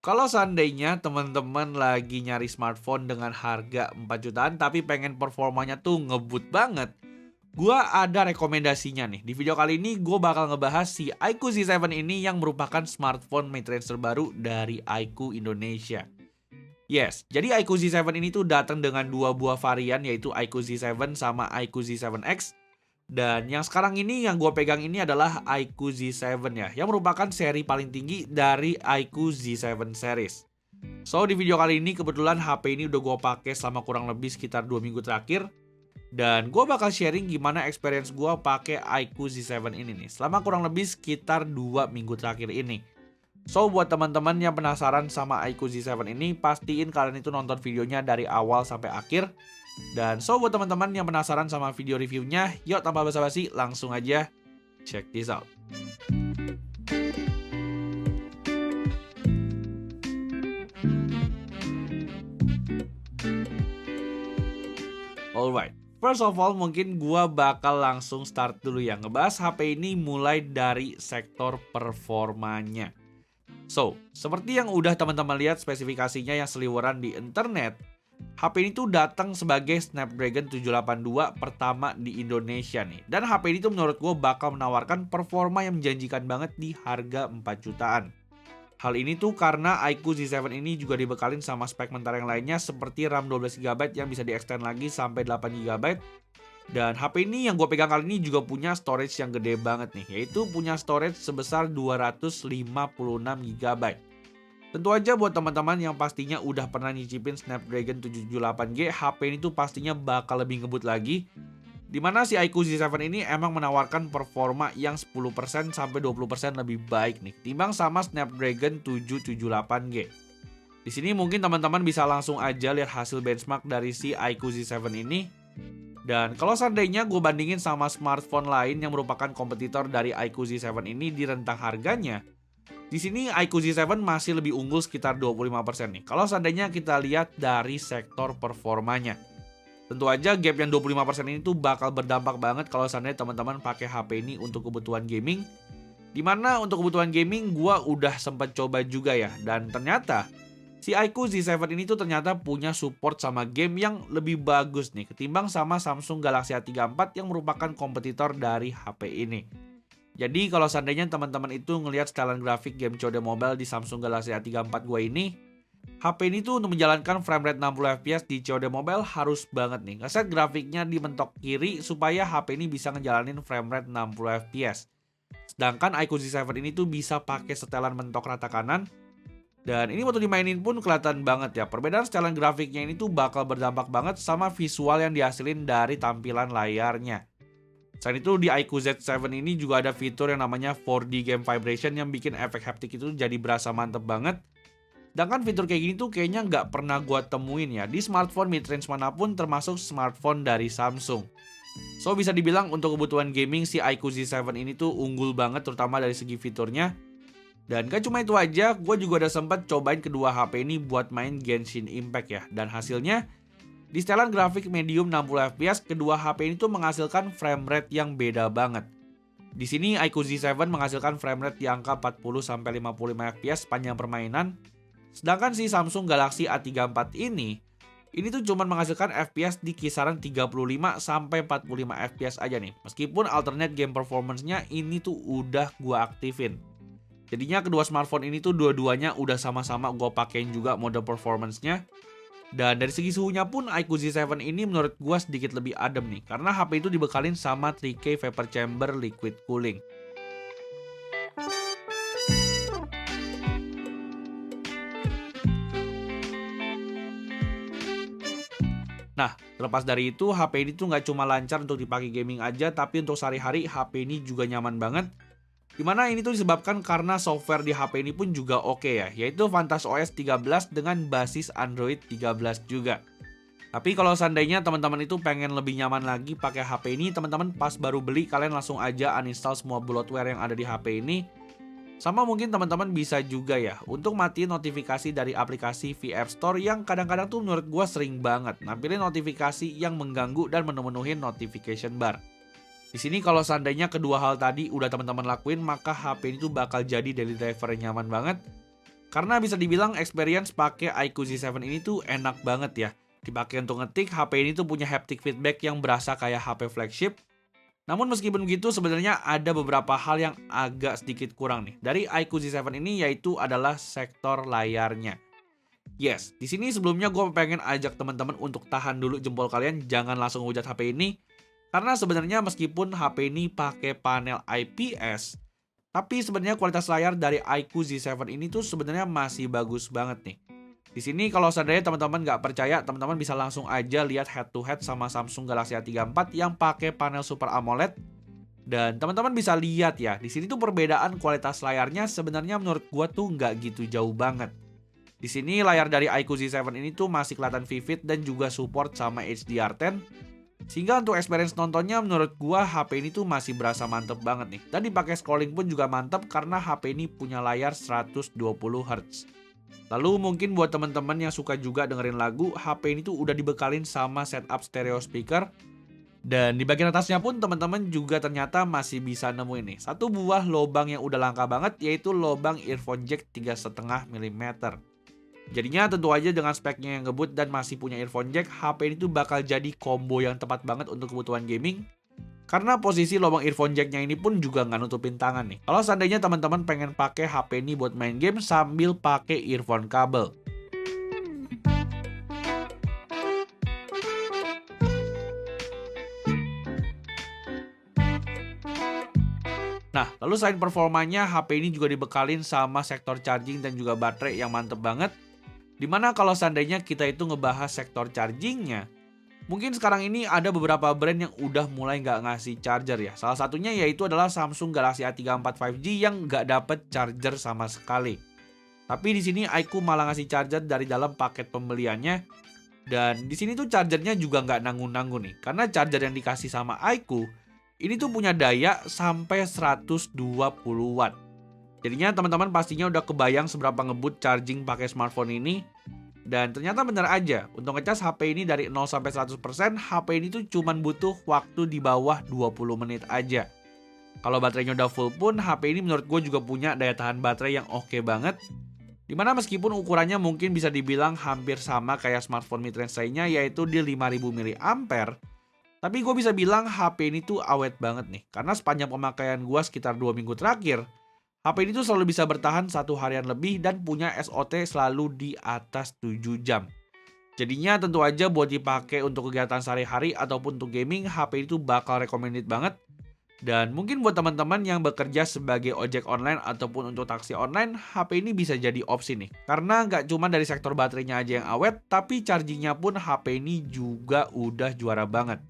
Kalau seandainya teman-teman lagi nyari smartphone dengan harga 4 jutaan tapi pengen performanya tuh ngebut banget, gua ada rekomendasinya nih. Di video kali ini gue bakal ngebahas si iQOO Z7 ini yang merupakan smartphone mid-range terbaru dari iQOO Indonesia. Yes, jadi iQOO Z7 ini tuh datang dengan dua buah varian yaitu iQOO Z7 sama iQOO Z7X. Dan yang sekarang ini yang gue pegang ini adalah iQOO Z7 ya, yang merupakan seri paling tinggi dari iQOO Z7 series. Di video kali ini kebetulan HP ini udah gue pakai selama kurang lebih sekitar 2 minggu terakhir. Dan gue bakal sharing gimana experience gue pakai iQOO Z7 ini nih, selama kurang lebih sekitar 2 minggu terakhir ini. Buat teman-teman yang penasaran sama iQOO Z7 ini, pastiin kalian itu nonton videonya dari awal sampai akhir. Dan buat teman-teman yang penasaran sama video reviewnya, yuk tanpa basa-basi langsung aja check this out. Alright, first of all mungkin gua bakal langsung start dulu ya, ngebahas HP ini mulai dari sektor performanya. Seperti yang udah teman-teman lihat spesifikasinya yang seliweran di internet, HP ini tuh datang sebagai Snapdragon 782 pertama di Indonesia nih. Dan HP ini tuh menurut gue bakal menawarkan performa yang menjanjikan banget di harga 4 jutaan. Hal ini tuh karena iQOO Z7 ini juga dibekalin sama spek mentah yang lainnya seperti RAM 12GB yang bisa di-extend lagi sampai 8GB. Dan HP ini yang gue pegang kali ini juga punya storage yang gede banget nih, yaitu punya storage sebesar 256GB. Tentu aja buat teman-teman yang pastinya udah pernah nyicipin Snapdragon 778G, HP ini tuh pastinya bakal lebih ngebut lagi. Dimana si iQOO Z7 ini emang menawarkan performa yang 10% sampai 20% lebih baik nih timbang sama Snapdragon 778G. Di sini mungkin teman-teman bisa langsung aja lihat hasil benchmark dari si iQOO Z7 ini. Dan kalau seandainya gue bandingin sama smartphone lain yang merupakan kompetitor dari iQOO Z7 ini di rentang harganya, di sini iQOO Z7 masih lebih unggul sekitar 25% nih. Kalau seandainya kita lihat dari sektor performanya. Tentu aja gap yang 25% ini tuh bakal berdampak banget kalau seandainya teman-teman pakai HP ini untuk kebutuhan gaming. Dimana untuk kebutuhan gaming gue udah sempat coba juga ya. Dan ternyata si iQOO Z7 ini tuh ternyata punya support sama game yang lebih bagus nih ketimbang sama Samsung Galaxy A34 yang merupakan kompetitor dari HP ini. Jadi kalau seandainya teman-teman itu ngelihat setelan grafik game COD Mobile di Samsung Galaxy A34 gue ini, HP ini tuh untuk menjalankan framerate 60fps di COD Mobile harus banget nih ngeset grafiknya di mentok kiri supaya HP ini bisa ngejalanin framerate 60fps. Sedangkan iQOO Z7 ini tuh bisa pakai setelan mentok rata kanan. Dan ini waktu dimainin pun kelihatan banget ya, perbedaan setelan grafiknya ini tuh bakal berdampak banget sama visual yang dihasilin dari tampilan layarnya. Selain itu di iQOO Z7 ini juga ada fitur yang namanya 4D Game Vibration yang bikin efek haptik itu jadi berasa mantep banget. Sedangkan fitur kayak gini tuh kayaknya nggak pernah gua temuin ya di smartphone mid-range manapun termasuk smartphone dari Samsung. Bisa dibilang untuk kebutuhan gaming si iQOO Z7 ini tuh unggul banget terutama dari segi fiturnya. Dan gak cuma itu aja, gue juga udah sempat cobain kedua HP ini buat main Genshin Impact ya. Dan hasilnya, di setelan grafik medium 60fps, kedua HP ini tuh menghasilkan frame rate yang beda banget. Di sini iQOO Z7 menghasilkan frame rate di angka 40-55fps sepanjang permainan. Sedangkan si Samsung Galaxy A34 ini tuh cuma menghasilkan FPS di kisaran 35-45fps aja nih. Meskipun alternate game performance-nya ini tuh udah gue aktifin. Jadinya kedua smartphone ini tuh dua-duanya udah sama-sama gue pakein juga mode performance-nya. Dan dari segi suhunya pun iQOO Z7 ini menurut gue sedikit lebih adem nih. Karena HP itu dibekalin sama 3K Vapor Chamber Liquid Cooling. Nah, terlepas dari itu HP ini tuh nggak cuma lancar untuk dipakai gaming aja, tapi untuk sehari-hari HP ini juga nyaman banget. Dimana ini tuh disebabkan karena software di HP ini pun juga oke ya, yaitu Vantage OS 13 dengan basis Android 13 juga. Tapi kalau seandainya teman-teman itu pengen lebih nyaman lagi pakai HP ini, teman-teman pas baru beli kalian langsung aja uninstall semua bloatware yang ada di HP ini. Sama mungkin teman-teman bisa juga ya untuk matiin notifikasi dari aplikasi VF Store yang kadang-kadang tuh menurut gue sering banget nampilin notifikasi yang mengganggu dan menu-menuhin notification bar. Di sini kalau seandainya kedua hal tadi udah teman-teman lakuin, maka HP ini tuh bakal jadi daily driver yang nyaman banget. Karena bisa dibilang experience pakai iQOO Z7 ini tuh enak banget ya. Dipakai untuk ngetik, HP ini tuh punya haptic feedback yang berasa kayak HP flagship. Namun meskipun begitu sebenarnya ada beberapa hal yang agak sedikit kurang nih dari iQOO Z7 ini, yaitu adalah sektor layarnya. Yes, di sini sebelumnya gue pengen ajak teman-teman untuk tahan dulu jempol kalian, jangan langsung hujat HP ini. Karena sebenarnya meskipun HP ini pakai panel IPS, tapi sebenarnya kualitas layar dari iQOO Z7 ini tuh sebenarnya masih bagus banget nih. Di sini kalau seandainya teman-teman nggak percaya, teman-teman bisa langsung aja lihat head to head sama Samsung Galaxy A34 yang pakai panel Super AMOLED. Dan teman-teman bisa lihat ya, di sini tuh perbedaan kualitas layarnya sebenarnya menurut gua tuh nggak gitu jauh banget. Di sini layar dari iQOO Z7 ini tuh masih kelihatan vivid dan juga support sama HDR10. Sehingga untuk experience nontonnya menurut gua HP ini tuh masih berasa mantep banget nih. Dan dipakai scrolling pun juga mantep karena HP ini punya layar 120 Hz. Lalu mungkin buat teman-teman yang suka juga dengerin lagu, HP ini tuh udah dibekalin sama setup stereo speaker. Dan di bagian atasnya pun teman-teman juga ternyata masih bisa nemuin nih satu buah lobang yang udah langka banget, yaitu lobang earphone jack 3,5 mm. Jadinya tentu aja dengan speknya yang ngebut dan masih punya earphone jack, HP ini tuh bakal jadi combo yang tepat banget untuk kebutuhan gaming. Karena posisi lubang earphone jacknya ini pun juga nggak nutupin tangan nih. Kalau seandainya teman-teman pengen pakai HP ini buat main game sambil pakai earphone kabel. Nah, lalu selain performanya, HP ini juga dibekalin sama sektor charging dan juga baterai yang mantep banget. Dimana kalau seandainya kita itu ngebahas sektor chargingnya, mungkin sekarang ini ada beberapa brand yang udah mulai nggak ngasih charger ya. Salah satunya yaitu adalah Samsung Galaxy A34 5G yang nggak dapet charger sama sekali. Tapi di sini iQOO malah ngasih charger dari dalam paket pembeliannya. Dan di sini tuh chargernya juga nggak nanggung-nanggung nih. Karena charger yang dikasih sama iQOO ini tuh punya daya sampai 120 watt. Jadinya teman-teman pastinya udah kebayang seberapa ngebut charging pakai smartphone ini. Dan ternyata bener aja, untuk ngecas HP ini dari 0 sampai 100%, HP ini tuh cuman butuh waktu di bawah 20 menit aja. Kalau baterainya udah full pun, HP ini menurut gue juga punya daya tahan baterai yang oke banget. Dimana meskipun ukurannya mungkin bisa dibilang hampir sama kayak smartphone mid-range lainnya, yaitu di 5000 mAh. Tapi gue bisa bilang HP ini tuh awet banget nih. Karena sepanjang pemakaian gue sekitar 2 minggu terakhir, HP ini tuh selalu bisa bertahan 1 harian lebih dan punya SOT selalu di atas 7 jam. Jadinya tentu aja buat dipakai untuk kegiatan sehari-hari ataupun untuk gaming, HP itu bakal recommended banget. Dan mungkin buat teman-teman yang bekerja sebagai ojek online ataupun untuk taksi online, HP ini bisa jadi opsi nih. Karena nggak cuma dari sektor baterainya aja yang awet, tapi chargingnya pun HP ini juga udah juara banget.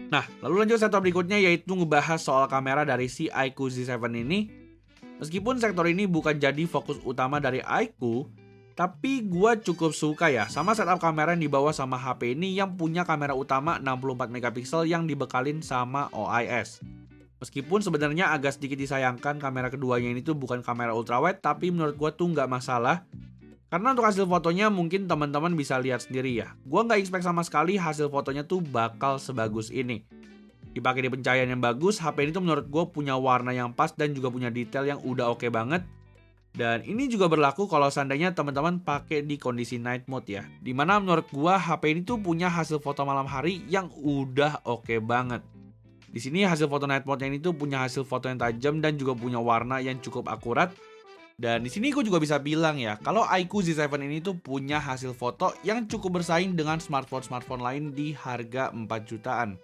Nah, lalu lanjut sektor berikutnya yaitu ngebahas soal kamera dari si iQOO Z7 ini. Meskipun sektor ini bukan jadi fokus utama dari iQOO, tapi gue cukup suka ya sama setup kamera yang dibawa sama HP ini yang punya kamera utama 64 megapiksel yang dibekalin sama OIS. Meskipun sebenarnya agak sedikit disayangkan kamera keduanya ini tuh bukan kamera ultrawide, tapi menurut gue tuh nggak masalah. Karena untuk hasil fotonya mungkin teman-teman bisa lihat sendiri ya. Gua nggak expect sama sekali hasil fotonya tuh bakal sebagus ini. Dipakai di pencahayaan yang bagus, HP ini tuh menurut gue punya warna yang pas dan juga punya detail yang udah oke banget. Dan ini juga berlaku kalau seandainya teman-teman pakai di kondisi night mode ya. Dimana menurut gua HP ini tuh punya hasil foto malam hari yang udah oke banget. Di sini hasil foto night mode ini tuh punya hasil foto yang tajam dan juga punya warna yang cukup akurat. Dan di sini gue juga bisa bilang ya, kalau iQOO Z7 ini tuh punya hasil foto yang cukup bersaing dengan smartphone-smartphone lain di harga 4 jutaan.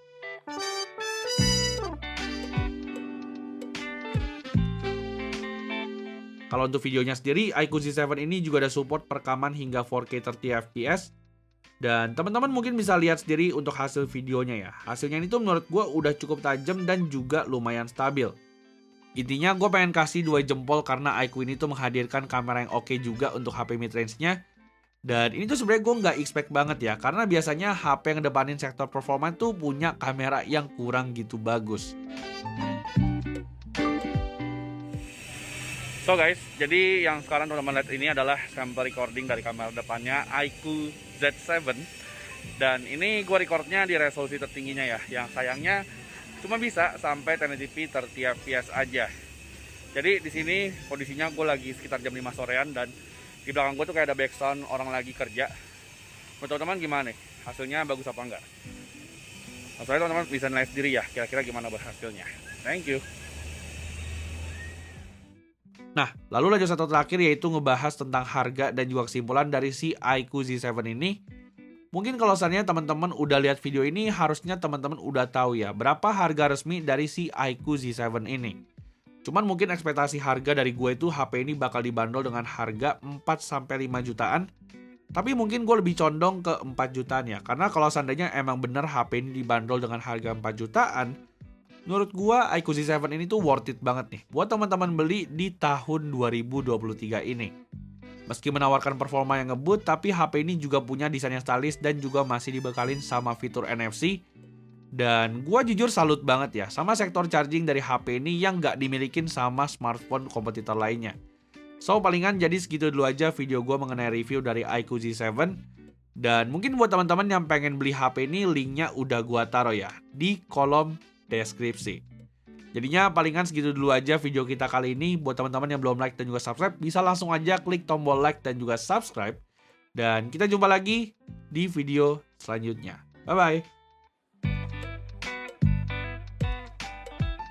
Kalau untuk videonya sendiri, iQOO Z7 ini juga ada support perekaman hingga 4K 30fps. Dan teman-teman mungkin bisa lihat sendiri untuk hasil videonya ya. Hasilnya ini tuh menurut gue udah cukup tajam dan juga lumayan stabil. Intinya gue pengen kasih 2 jempol karena iQOO ini tuh menghadirkan kamera yang oke juga untuk HP mid-range-nya. Dan ini tuh sebenarnya gue nggak expect banget ya, karena biasanya HP yang ngedepanin sektor performa tuh punya kamera yang kurang gitu bagus. So guys, jadi yang sekarang teman-teman lihat ini adalah sampel recording dari kamera depannya iQOO Z7. Dan ini gue recordnya di resolusi tertingginya ya, yang sayangnya cuma bisa sampai 1080p 30 fps aja. Jadi di sini kondisinya gue lagi sekitar jam 5 sorean dan di belakang gue tuh kayak ada background orang lagi kerja. Menurut teman-teman gimana nih? Hasilnya bagus apa enggak? Masalahnya teman-teman bisa nilai sendiri ya, kira-kira gimana berhasilnya. Thank you. Nah, lalu lanjut satu terakhir yaitu ngebahas tentang harga dan juga kesimpulan dari si iQOO Z7 ini. Mungkin kalau seandainya teman-teman udah lihat video ini, harusnya teman-teman udah tahu ya berapa harga resmi dari si iQOO Z7 ini. Cuman mungkin ekspektasi harga dari gue itu HP ini bakal dibanderol dengan harga 4-5 jutaan. Tapi mungkin gue lebih condong ke 4 jutaan ya. Karena kalau seandainya emang bener HP ini dibanderol dengan harga 4 jutaan, menurut gue iQOO Z7 ini tuh worth it banget nih buat teman-teman beli di tahun 2023 ini. Meski menawarkan performa yang ngebut, tapi HP ini juga punya desain yang stylish dan juga masih dibekalin sama fitur NFC. Dan gua jujur salut banget ya sama sektor charging dari HP ini yang nggak dimilikin sama smartphone kompetitor lainnya. So palingan jadi segitu dulu aja video gua mengenai review dari iQOO Z7. Dan mungkin buat teman-teman yang pengen beli HP ini, linknya udah gua taruh ya di kolom deskripsi. Jadinya palingan segitu dulu aja video kita kali ini. Buat teman-teman yang belum like dan juga subscribe, bisa langsung aja klik tombol like dan juga subscribe. Dan kita jumpa lagi di video selanjutnya. Bye-bye.